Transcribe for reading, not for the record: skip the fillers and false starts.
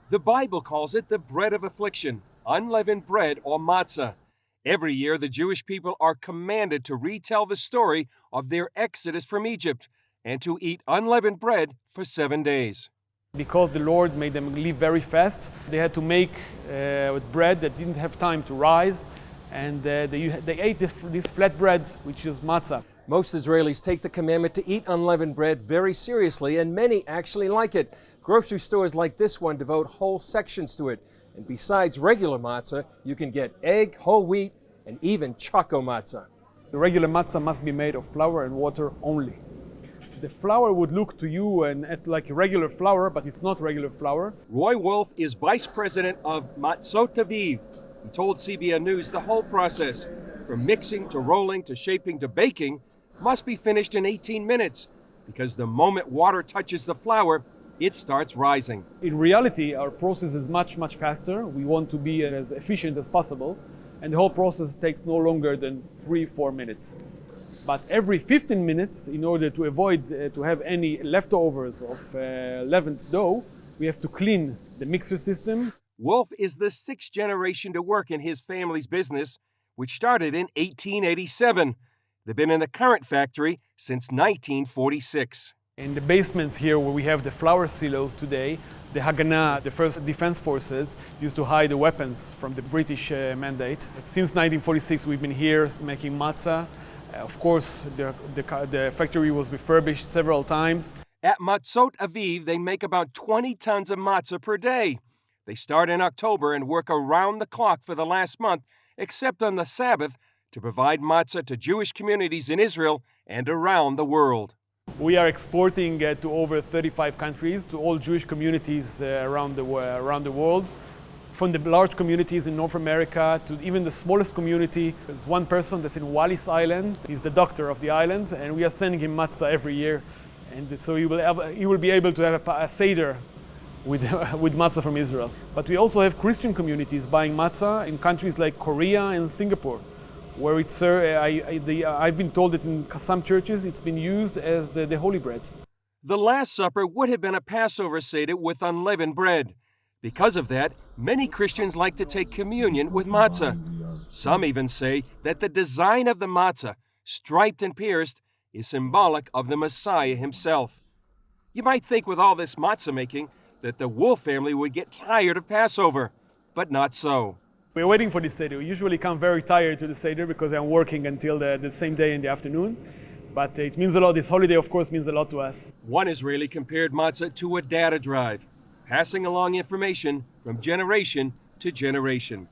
The Bible calls it the bread of affliction, unleavened bread or matzah. Every year, the Jewish people are commanded to retell the story of their exodus from Egypt and to eat unleavened bread for 7 days. Because the Lord made them live very fast, they had to make bread that didn't have time to rise, and they ate this flat bread, which is matzah. Most Israelis take the commandment to eat unleavened bread very seriously, and many actually like it. Grocery stores like this one devote whole sections to it. And besides regular matzah, you can get egg, whole wheat, and even choco matzah. The regular matzah must be made of flour and water only. The flour would look to you and like regular flour, but it's not regular flour. Roy Wolf is vice president of Matzot Aviv. He told CBN News the whole process, from mixing to rolling to shaping to baking, must be finished in 18 minutes, because the moment water touches the flour, it starts rising. In reality, our process is much, much faster. We want to be as efficient as possible, and the whole process takes no longer than 3-4 minutes. But every 15 minutes, in order to avoid to have any leftovers of leavened dough, we have to clean the mixer system. Wolf is the 6th generation to work in his family's business, which started in 1887. They've been in the current factory since 1946. In the basements here where we have the flour silos today, the Haganah, the first defense forces, used to hide the weapons from the British mandate. Since 1946 we've been here making matzah. Of course, the factory was refurbished several times. At Matzot Aviv, they make about 20 tons of matzah per day. They start in October and work around the clock for the last month, except on the Sabbath, to provide matzah to Jewish communities in Israel and around the world. We are exporting to over 35 countries, to all Jewish communities around the world. From the large communities in North America to even the smallest community. There's one person that's in Wallis Island. He's the doctor of the island, and we are sending him matzah every year. And so he will be able to have a seder with matzah from Israel. But we also have Christian communities buying matzah in countries like Korea and Singapore, where it's, I've been told that in some churches it's been used as the holy bread. The Last Supper would have been a Passover Seder with unleavened bread. Because of that, many Christians like to take communion with matzah. Some even say that the design of the matzah, striped and pierced, is symbolic of the Messiah himself. You might think with all this matzah making that the Wolf family would get tired of Passover, but not so. We're waiting for this Seder. We usually come very tired to the Seder because I'm working until the same day in the afternoon. But it means a lot. This holiday, of course, means a lot to us. One Israeli compared matzah to a data drive, passing along information from generation to generation.